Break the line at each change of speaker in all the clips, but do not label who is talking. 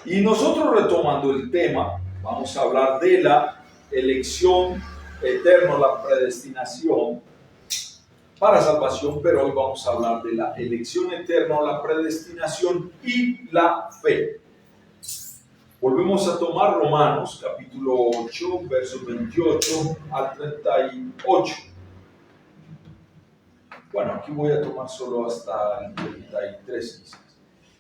Y nosotros, retomando el tema, vamos a hablar de la elección eterna, la predestinación para salvación, pero hoy vamos a hablar de la elección eterna, la predestinación y la fe. Volvemos a tomar Romanos capítulo 8, versos 28 al 38. Bueno, aquí voy a tomar solo hasta el 33 quizás.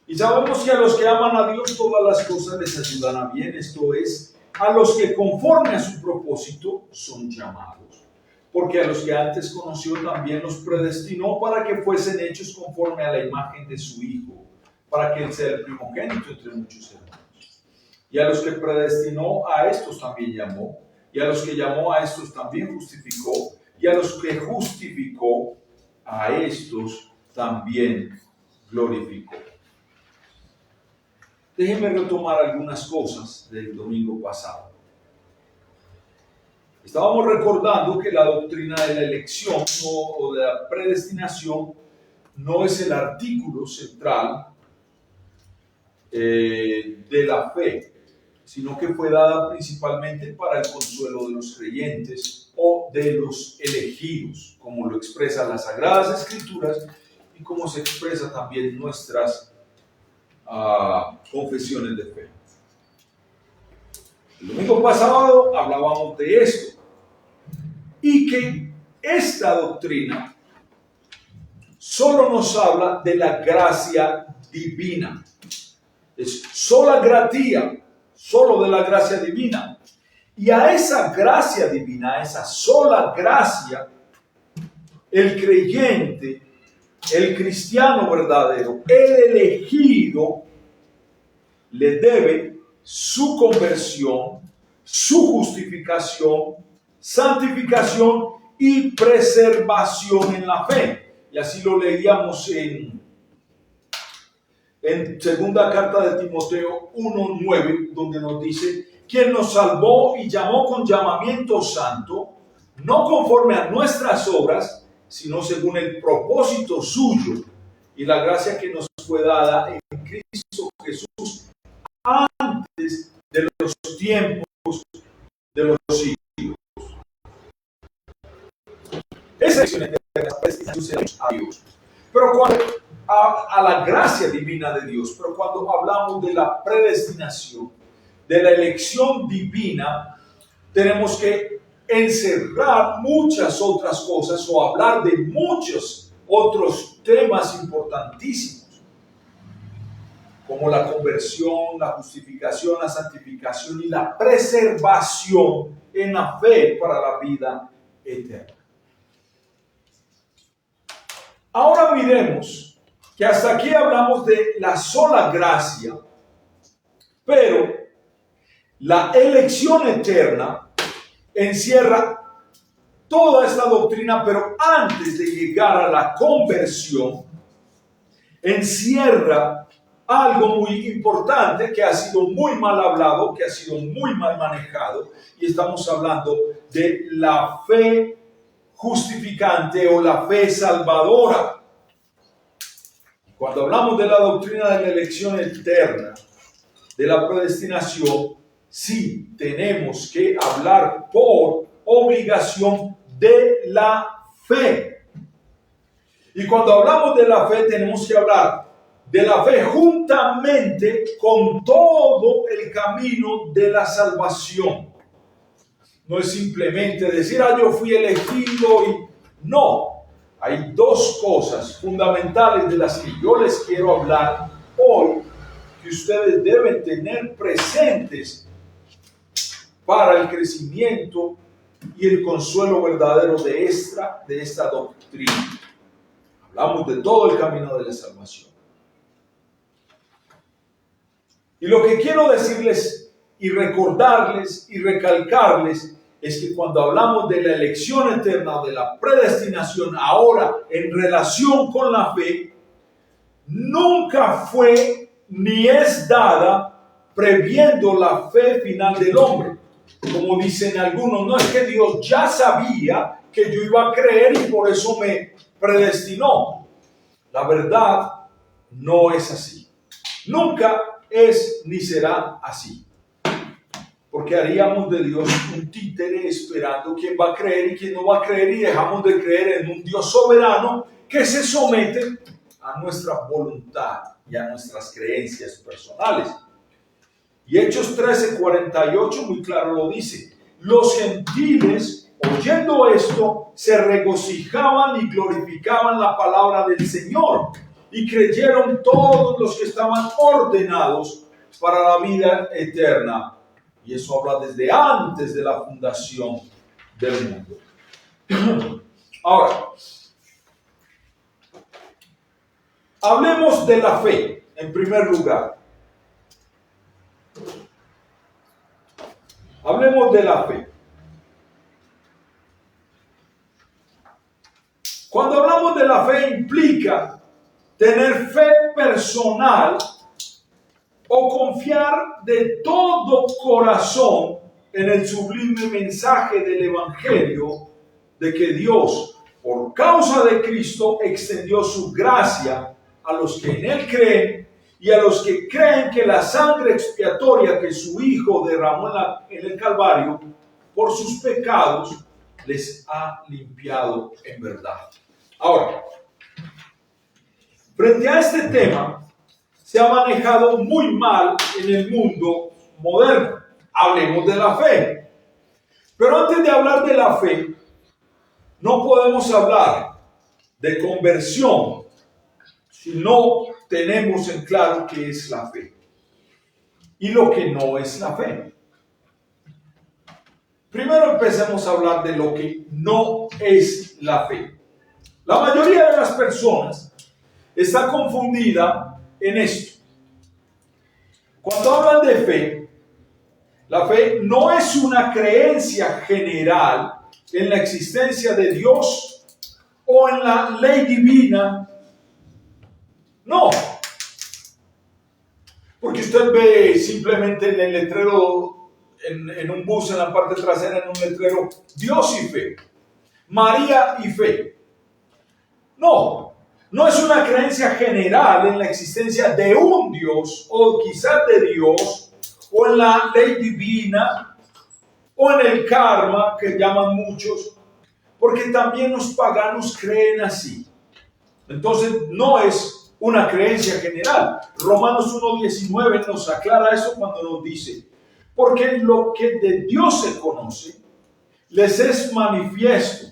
Y sabemos que a los que aman a Dios todas las cosas les ayudan a bien, esto es, a los que conforme a su propósito son llamados. Porque a los que antes conoció también los predestinó para que fuesen hechos conforme a la imagen de su Hijo, para que Él sea el primogénito entre muchos hermanos. Y a los que predestinó, a estos también llamó, y a los que llamó, a estos también justificó, y a los que justificó, a estos también glorificó. Déjenme retomar algunas cosas del domingo pasado. Estábamos recordando que la doctrina de la elección o de la predestinación no es el artículo central de la fe, sino que fue dada principalmente para el consuelo de los creyentes o de los elegidos, como lo expresan las Sagradas Escrituras y como se expresa también nuestras confesiones de fe. El domingo pasado hablábamos de esto y que esta doctrina solo nos habla de la gracia divina. Es sola gratia, solo de la gracia divina. Y a esa gracia divina, a esa sola gracia, el creyente, el cristiano verdadero, el elegido, le debe su conversión, su justificación, santificación y preservación en la fe. Y así lo leíamos en segunda carta de Timoteo 1:9, donde nos dice: quien nos salvó y llamó con llamamiento santo, no conforme a nuestras obras, sino según el propósito suyo y la gracia que nos fue dada en Cristo Jesús antes de los tiempos de los siglos. Esa elección eterna a Dios. Pero cuando a la gracia divina de Dios, pero cuando hablamos de la predestinación, de la elección divina, tenemos que encerrar muchas otras cosas o hablar de muchos otros temas importantísimos, como la conversión, la justificación, la santificación y la preservación en la fe para la vida eterna. Ahora miremos que hasta aquí hablamos de la sola gracia, pero la elección eterna encierra toda esta doctrina, pero antes de llegar a la conversión, encierra algo muy importante que ha sido muy mal hablado, que ha sido muy mal manejado, y estamos hablando de la fe justificante o la fe salvadora. Cuando hablamos de la doctrina de la elección eterna, de la predestinación, sí tenemos que hablar por obligación de la fe. Y cuando hablamos de la fe, tenemos que hablar de la fe juntamente con todo el camino de la salvación. No es simplemente decir, yo fui elegido y no. Hay dos cosas fundamentales de las que yo les quiero hablar hoy que ustedes deben tener presentes para el crecimiento y el consuelo verdadero de esta doctrina. Hablamos de todo el camino de la salvación. Y lo que quiero decirles y recordarles y recalcarles es que cuando hablamos de la elección eterna, de la predestinación, ahora en relación con la fe, nunca fue ni es dada previendo la fe final del hombre. Como dicen algunos, no es que Dios ya sabía que yo iba a creer y por eso me predestinó. La verdad no es así. Nunca es ni será así. Porque haríamos de Dios un títere esperando quién va a creer y quién no va a creer, y dejamos de creer en un Dios soberano que se somete a nuestra voluntad y a nuestras creencias personales. Y Hechos 13:48 muy claro lo dice. Los gentiles, oyendo esto, se regocijaban y glorificaban la palabra del Señor, y creyeron todos los que estaban ordenados para la vida eterna. Y eso habla desde antes de la fundación del mundo. Ahora, hablemos de la fe, en primer lugar. Hablemos de la fe. Cuando hablamos de la fe, implica tener fe personal o confiar de todo corazón en el sublime mensaje del Evangelio de que Dios, por causa de Cristo, extendió su gracia a los que en Él creen y a los que creen que la sangre expiatoria que su Hijo derramó en el Calvario por sus pecados les ha limpiado en verdad. Ahora, frente a este tema, se ha manejado muy mal en el mundo moderno. Hablemos de la fe. Pero antes de hablar de la fe, no podemos hablar de conversión si no tenemos en claro qué es la fe y lo que no es la fe. Primero empecemos a hablar de lo que no es la fe. La mayoría de las personas está confundida en esto. Cuando hablan de fe, la fe no es una creencia general en la existencia de Dios o en la ley divina. No. Porque usted ve simplemente en el letrero, en un bus, en la parte trasera, en un letrero, Dios y fe, María y fe. No. No es una creencia general en la existencia de un Dios, o quizás de Dios, o en la ley divina, o en el karma, que llaman muchos, porque también los paganos creen así. Entonces, no es una creencia general. Romanos 1:19 nos aclara eso cuando nos dice, porque lo que de Dios se conoce, les es manifiesto,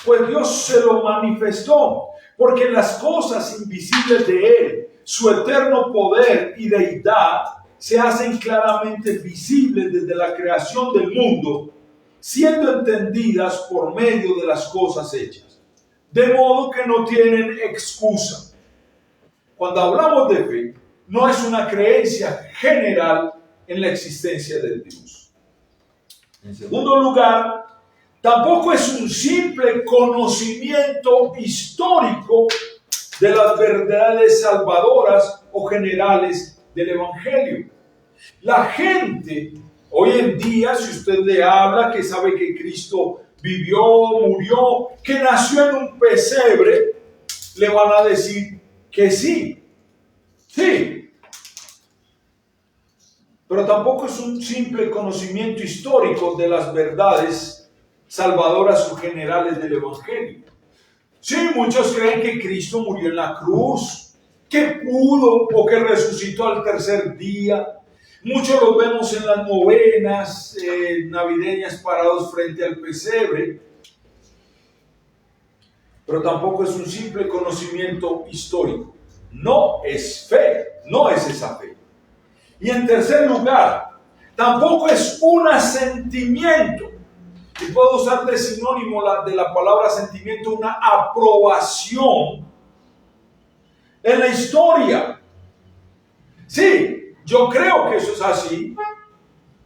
pues Dios se lo manifestó. Porque las cosas invisibles de Él, su eterno poder y deidad, se hacen claramente visibles desde la creación del mundo, siendo entendidas por medio de las cosas hechas. De modo que no tienen excusa. Cuando hablamos de fe, no es una creencia general en la existencia de Dios. En segundo lugar, tampoco es un simple conocimiento histórico de las verdades salvadoras o generales del Evangelio. La gente, hoy en día, si usted le habla que sabe que Cristo vivió, murió, que nació en un pesebre, le van a decir que sí. Sí. Pero tampoco es un simple conocimiento histórico de las verdades salvadoras o generales del Evangelio. Sí, muchos creen que Cristo murió en la cruz, que pudo o que resucitó al tercer día. Muchos los vemos en las novenas navideñas parados frente al pesebre. Pero tampoco es un simple conocimiento histórico. No es fe, no es esa fe. Y en tercer lugar, tampoco es un asentimiento. Y puedo usar de sinónimo de la palabra sentimiento una aprobación en la historia. Sí, yo creo que eso es así.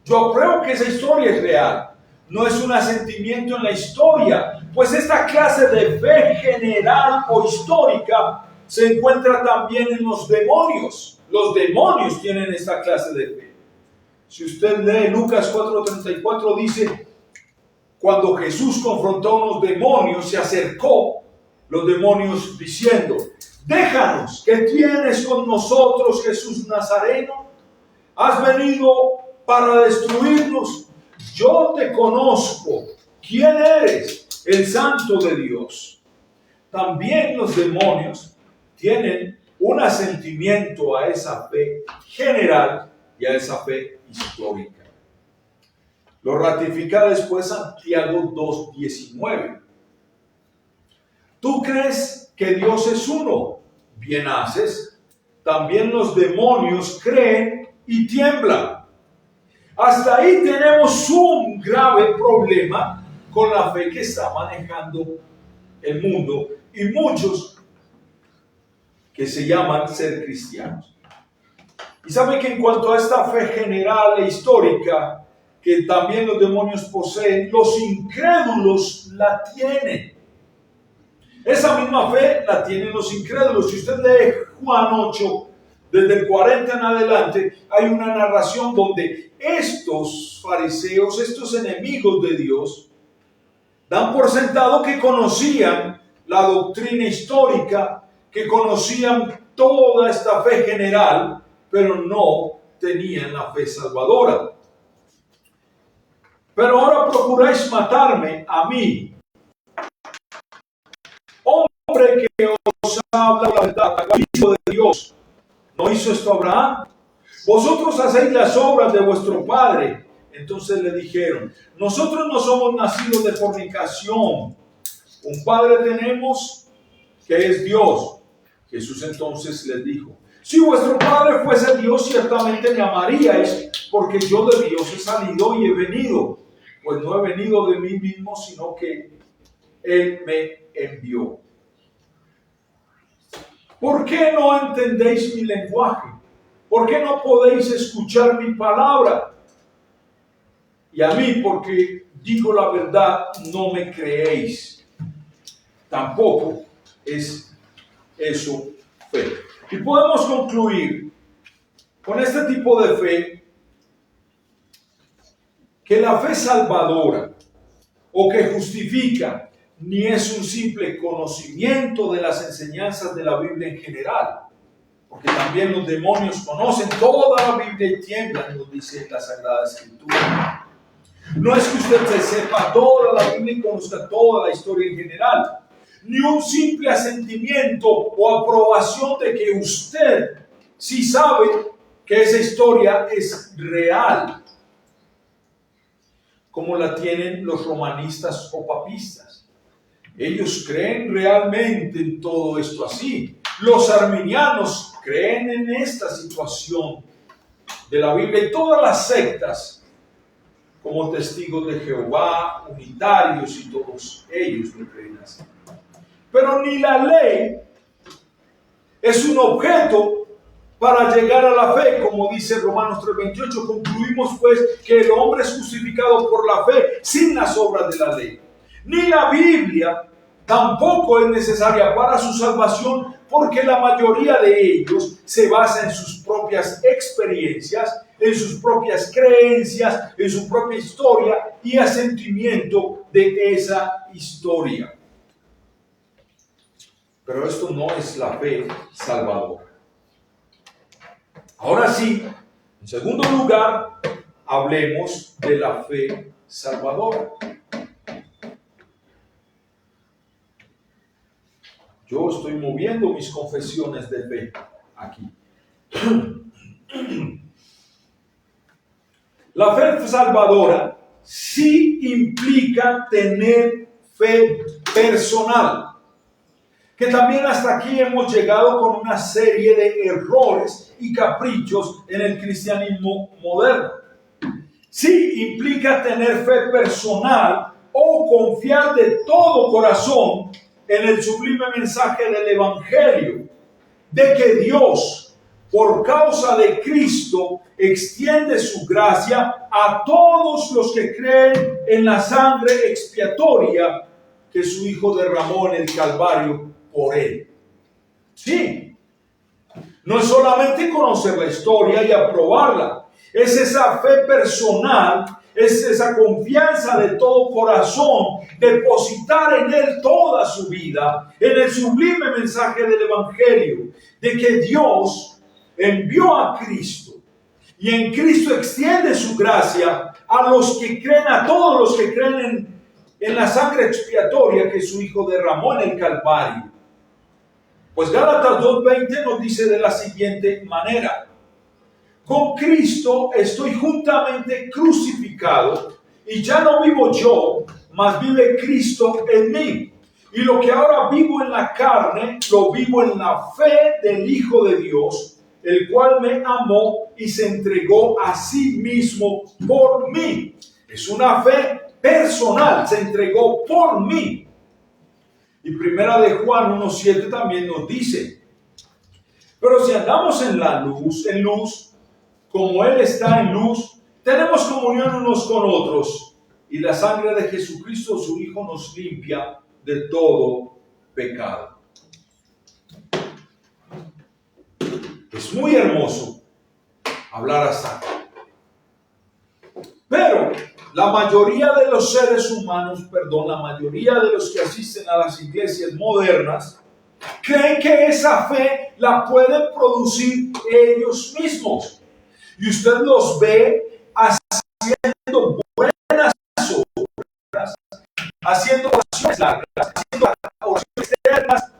Yo creo que esa historia es real. No es un asentimiento en la historia, pues esta clase de fe general o histórica se encuentra también en los demonios. Los demonios tienen esta clase de fe. Si usted lee Lucas 4:34, dice: cuando Jesús confrontó a unos demonios, se acercó los demonios diciendo: déjanos, ¿qué tienes con nosotros, Jesús Nazareno? Has venido para destruirnos. Yo te conozco. ¿Quién eres? El Santo de Dios. También los demonios tienen un asentimiento a esa fe general y a esa fe histórica. Lo ratifica después Santiago 2:19. ¿Tú crees que Dios es uno? Bien haces. También los demonios creen y tiemblan. Hasta ahí tenemos un grave problema con la fe que está manejando el mundo y muchos que se llaman ser cristianos. Y sabe que en cuanto a esta fe general e histórica que también los demonios poseen, los incrédulos la tienen. Esa misma fe la tienen los incrédulos. Si usted lee Juan 8, desde el 40 en adelante, hay una narración donde estos fariseos, estos enemigos de Dios, dan por sentado que conocían la doctrina histórica, que conocían toda esta fe general, pero no tenían la fe salvadora. Pero ahora procuráis matarme a mí, hombre que os habla la verdad, hijo de Dios. ¿No hizo esto Abraham? Vosotros hacéis las obras de vuestro padre. Entonces le dijeron, nosotros no somos nacidos de fornicación. Un padre tenemos que es Dios. Jesús entonces les dijo, si vuestro padre fuese Dios, ciertamente me amaríais, porque yo de Dios he salido y he venido. Pues no he venido de mí mismo, sino que Él me envió. ¿Por qué no entendéis mi lenguaje? ¿Por qué no podéis escuchar mi palabra? Y a mí, porque digo la verdad, no me creéis. Tampoco es eso fe. Y podemos concluir con este tipo de fe que la fe salvadora o que justifica ni es un simple conocimiento de las enseñanzas de la Biblia en general, porque también los demonios conocen toda la Biblia y tiemblan, nos dice la Sagrada Escritura. No es que usted se sepa toda la Biblia y conozca toda la historia en general, ni un simple asentimiento o aprobación de que usted sí sabe que esa historia es real, como la tienen los romanistas o papistas. Ellos creen realmente en todo esto así. Los arminianos creen en esta situación de la Biblia y todas las sectas, como testigos de Jehová, unitarios y todos ellos lo creen así. Pero ni la ley es un objeto para llegar a la fe, como dice Romanos 3:28. Concluimos pues que el hombre es justificado por la fe sin las obras de la ley. Ni la Biblia tampoco es necesaria para su salvación, porque la mayoría de ellos se basa en sus propias experiencias, en sus propias creencias, en su propia historia y asentimiento de esa historia. Pero esto no es la fe salvadora. Ahora sí, en segundo lugar, hablemos de la fe salvadora. Yo estoy moviendo mis confesiones de fe aquí. La fe salvadora sí implica tener fe personal, que también hasta aquí hemos llegado con una serie de errores y caprichos en el cristianismo moderno. Sí implica tener fe personal o confiar de todo corazón en el sublime mensaje del Evangelio, de que Dios, por causa de Cristo, extiende su gracia a todos los que creen en la sangre expiatoria que su Hijo derramó en el Calvario por él. Sí, no es solamente conocer la historia y aprobarla, es esa fe personal, es esa confianza de todo corazón, depositar en Él toda su vida, en el sublime mensaje del Evangelio, de que Dios envió a Cristo, Y en Cristo extiende su gracia a los que creen, a todos los que creen en la sangre expiatoria que su Hijo derramó en el Calvario. Pues Gálatas 2:20 nos dice de la siguiente manera: con Cristo estoy juntamente crucificado, y ya no vivo yo, mas vive Cristo en mí. Y lo que ahora vivo en la carne, lo vivo en la fe del Hijo de Dios, el cual me amó y se entregó a sí mismo por mí. Es una fe personal, se entregó por mí. Y primera de Juan 1:7 también nos dice: pero si andamos en la luz, como Él está en luz, tenemos comunión unos con otros, y la sangre de Jesucristo, su Hijo, nos limpia de todo pecado. Es muy hermoso hablar así. Pero la mayoría de los seres humanos, la mayoría de los que asisten a las iglesias modernas, creen que esa fe la pueden producir ellos mismos. Y usted los ve haciendo buenas obras, haciendo oraciones largas, haciendo oraciones externas,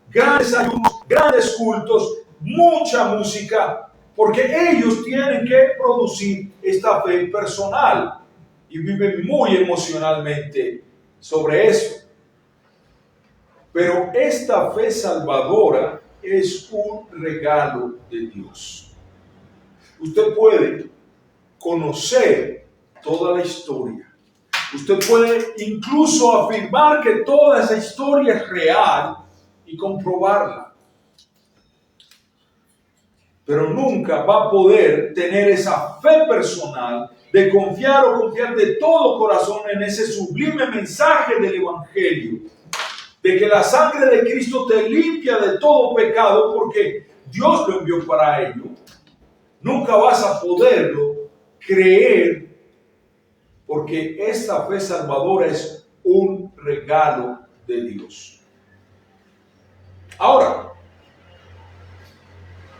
grandes ayunos, grandes cultos, mucha música, porque ellos tienen que producir esta fe personal y viven muy emocionalmente sobre eso. Pero esta fe salvadora es un regalo de Dios. Usted puede conocer toda la historia. Usted puede incluso afirmar que toda esa historia es real y comprobarla. Pero nunca va a poder tener esa fe personal de confiar de todo corazón en ese sublime mensaje del Evangelio, de que la sangre de Cristo te limpia de todo pecado porque Dios lo envió para ello. Nunca vas a poderlo creer, porque esta fe salvadora es un regalo de Dios. Ahora,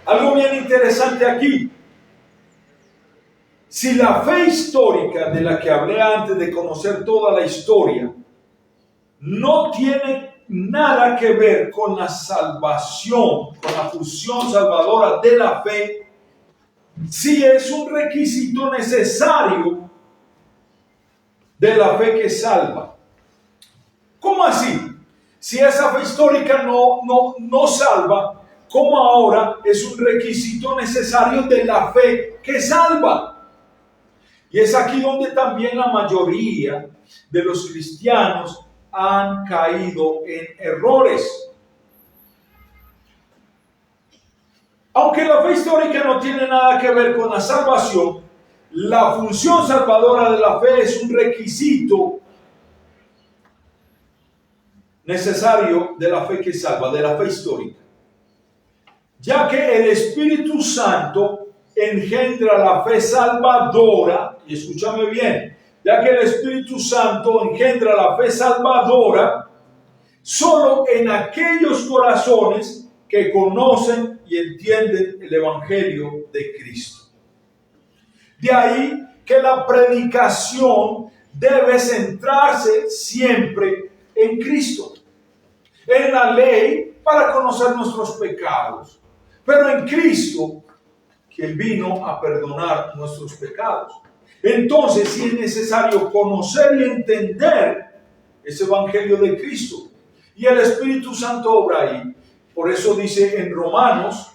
algo bien interesante aquí. Si la fe histórica de la que hablé antes de conocer toda la historia no tiene nada que ver con la salvación, con la función salvadora de la fe, sí es un requisito necesario de la fe que salva. ¿Cómo así? Si esa fe histórica no salva, ¿cómo ahora es un requisito necesario de la fe que salva? Y es aquí donde también la mayoría de los cristianos han caído en errores. Aunque la fe histórica no tiene nada que ver con la salvación, la función salvadora de la fe es un requisito necesario de la fe que salva, de la fe histórica. Ya que el Espíritu Santo engendra la fe salvadora, y escúchame bien, ya que el Espíritu Santo engendra la fe salvadora solo en aquellos corazones que conocen y entienden el Evangelio de Cristo. De ahí que la predicación debe centrarse siempre en Cristo, en la ley para conocer nuestros pecados, pero en Cristo, quien vino a perdonar nuestros pecados. Entonces, sí es necesario conocer y entender ese Evangelio de Cristo. Y el Espíritu Santo obra ahí. Por eso dice en Romanos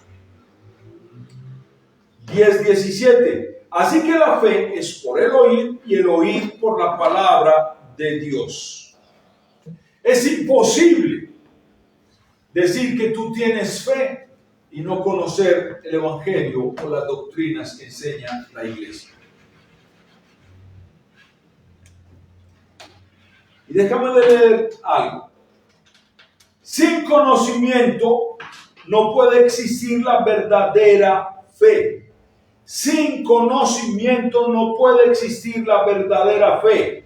10:17, así que la fe es por el oír y el oír por la palabra de Dios. Es imposible decir que tú tienes fe y no conocer el Evangelio o las doctrinas que enseña la iglesia. Y déjame leer algo. Sin conocimiento no puede existir la verdadera fe. Sin conocimiento no puede existir la verdadera fe.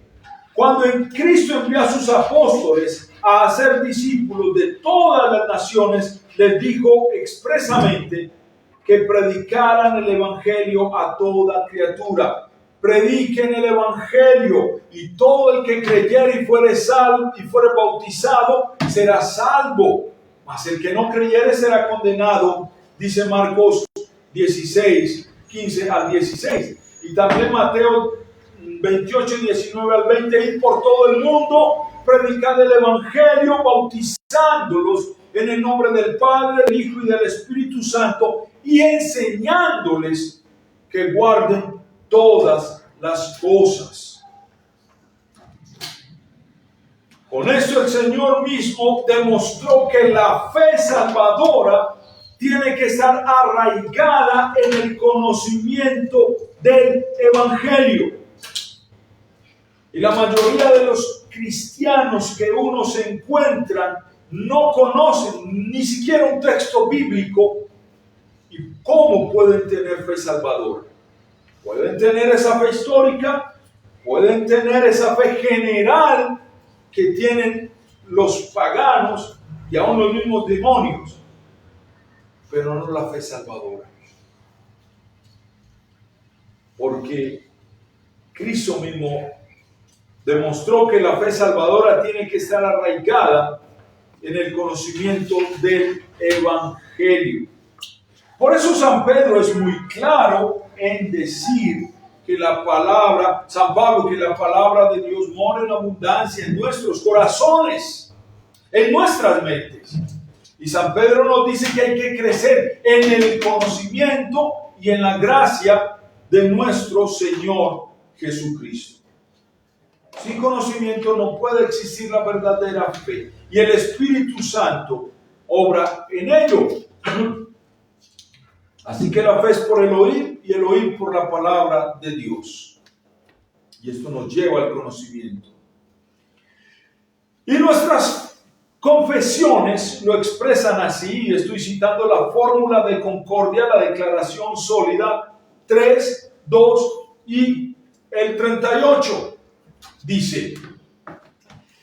Cuando en Cristo envió a sus apóstoles a hacer discípulos de todas las naciones, les dijo expresamente que predicaran el evangelio a toda criatura. Prediquen el evangelio, y todo el que creyere y fuere salvo y fuere bautizado será salvo, mas el que no creyere será condenado, dice Marcos 16, 15 al 16. Y también Mateo 28, 19 al 20, ir por todo el mundo, predicar el evangelio, bautizándolos en el nombre del Padre, del Hijo y del Espíritu Santo, y enseñándoles que guarden todas las cosas. Con esto el Señor mismo demostró que la fe salvadora tiene que estar arraigada en el conocimiento del Evangelio. Y la mayoría de los cristianos que uno se encuentran no conocen ni siquiera un texto bíblico. ¿Y cómo pueden tener fe salvadora? Pueden tener esa fe histórica, pueden tener esa fe general que tienen los paganos y aún los mismos demonios, pero no la fe salvadora. Porque Cristo mismo demostró que la fe salvadora tiene que estar arraigada en el conocimiento del Evangelio. Por eso San Pedro es muy claro en decir que la palabra, San Pablo, que la palabra de Dios mora en abundancia en nuestros corazones, en nuestras mentes. Y San Pedro nos dice que hay que crecer en el conocimiento y en la gracia de nuestro Señor Jesucristo. Sin conocimiento no puede existir la verdadera fe, y el Espíritu Santo obra en ello. Así que la fe es por el oír, y el oír por la palabra de Dios. Y esto nos lleva al conocimiento. Y nuestras confesiones lo expresan así, y estoy citando la fórmula de concordia, la declaración sólida 3, 2 y el 38. Dice: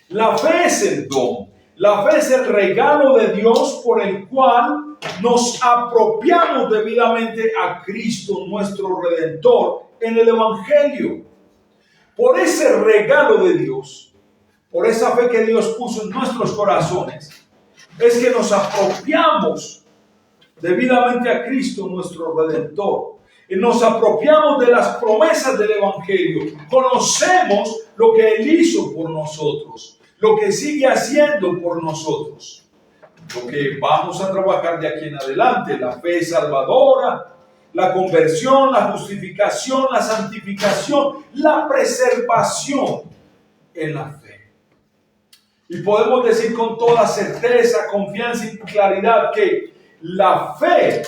la fe es el don, la fe es el regalo de Dios por el cual nos apropiamos debidamente a Cristo, nuestro Redentor, en el Evangelio. Por ese regalo de Dios, por esa fe que Dios puso en nuestros corazones, es que nos apropiamos debidamente a Cristo, nuestro Redentor. Y nos apropiamos de las promesas del Evangelio. Conocemos lo que Él hizo por nosotros, lo que sigue haciendo por nosotros, lo que vamos a trabajar de aquí en adelante: la fe salvadora, la conversión, la justificación, la santificación, la preservación en la fe. Y podemos decir con toda certeza, confianza y claridad que la fe,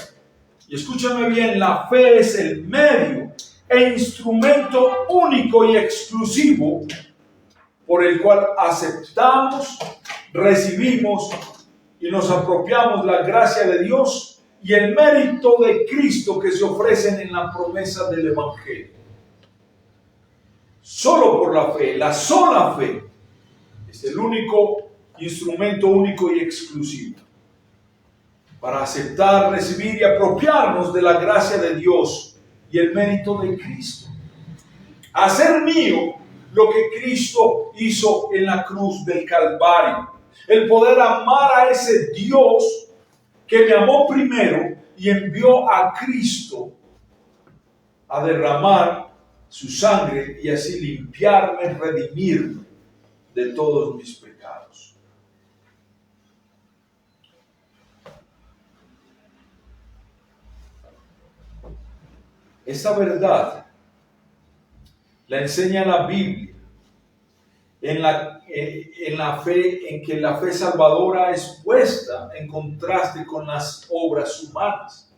y escúchame bien, la fe es el medio e instrumento único y exclusivo por el cual aceptamos, recibimos y nos apropiamos la gracia de Dios y el mérito de Cristo que se ofrecen en la promesa del Evangelio. Solo por la fe, la sola fe, es el único instrumento único y exclusivo para aceptar, recibir y apropiarnos de la gracia de Dios y el mérito de Cristo. Hacer mío lo que Cristo hizo en la cruz del Calvario. El poder amar a ese Dios que me amó primero y envió a Cristo a derramar su sangre y así limpiarme, redimirme de todos mis pecados. Esa verdad la enseña la Biblia en la fe, en que la fe salvadora es puesta en contraste con las obras humanas.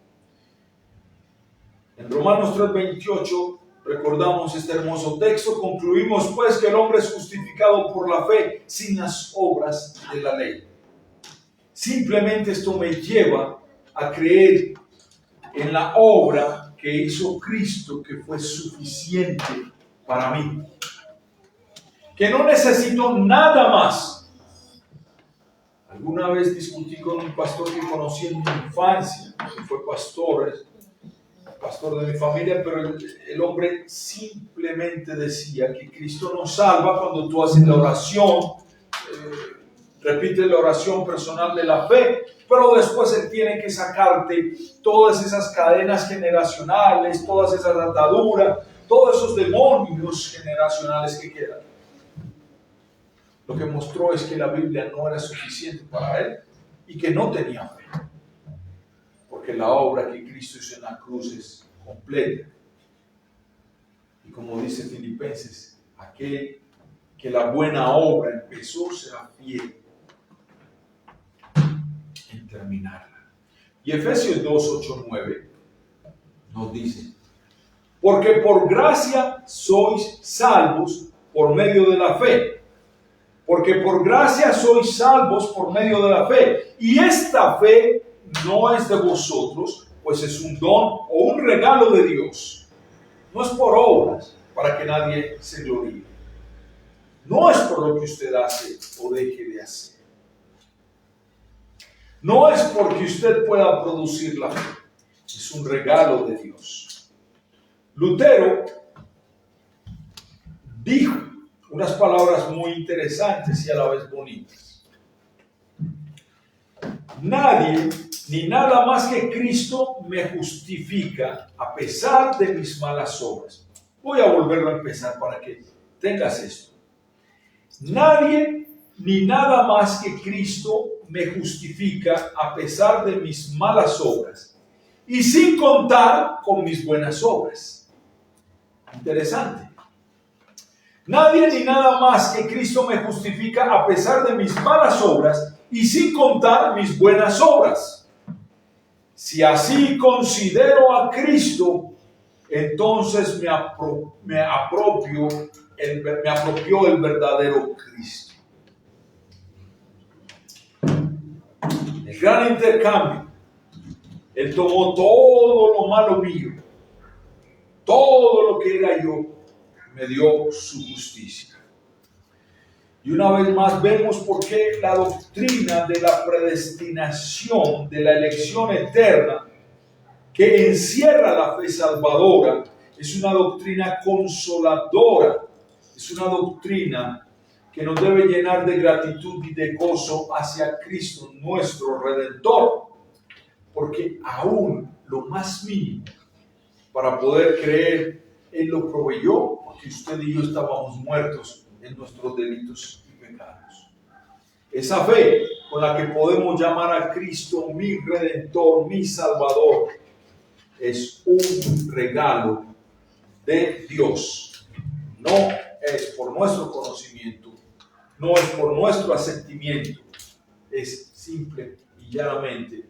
En Romanos 3:28 recordamos este hermoso texto: concluimos pues que el hombre es justificado por la fe sin las obras de la ley. Simplemente esto me lleva a creer en la obra que hizo Cristo, que fue suficiente para mí, que no necesito nada más. Alguna vez discutí con un pastor que conocí en mi infancia, que fue pastor de mi familia, pero el hombre simplemente decía que Cristo nos salva cuando tú haces la oración, repites la oración personal de la fe, pero después Él tiene que sacarte todas esas cadenas generacionales, todas esas ataduras, todos esos demonios generacionales que quedan. Lo que mostró es que la Biblia no era suficiente para él y que no tenía fe, porque la obra que Cristo hizo en la cruz es completa. Y como dice Filipenses, aquel que la buena obra empezó será fiel en terminarla. Y Efesios 2, 8, 9 nos dice: porque por gracia sois salvos por medio de la fe. Porque por gracia sois salvos por medio de la fe. Y esta fe no es de vosotros, pues es un don o un regalo de Dios. No es por obras, para que nadie se gloríe. No es por lo que usted hace o deje de hacer. No es porque usted pueda producir la fe. Es un regalo de Dios. Lutero dijo unas palabras muy interesantes y a la vez bonitas. Nadie ni nada más que Cristo me justifica a pesar de mis malas obras. Voy a volverlo a empezar para que tengas esto. Nadie ni nada más que Cristo me justifica a pesar de mis malas obras y sin contar con mis buenas obras. Interesante. Nadie ni nada más que Cristo me justifica a pesar de mis malas obras y sin contar mis buenas obras. Si así considero a Cristo, entonces me apropió el verdadero Cristo. El gran intercambio. Él tomó todo lo malo mío, todo lo que era yo, me dio su justicia. Y una vez más vemos por qué la doctrina de la predestinación, de la elección eterna, que encierra la fe salvadora, es una doctrina consoladora, es una doctrina que nos debe llenar de gratitud y de gozo hacia Cristo, nuestro Redentor, porque aún lo más mínimo para poder creer, Él lo proveyó, porque usted y yo estábamos muertos en nuestros delitos y pecados. Esa fe con la que podemos llamar a Cristo mi Redentor, mi Salvador, es un regalo de Dios. No es por nuestro conocimiento, no es por nuestro asentimiento, es simple y llanamente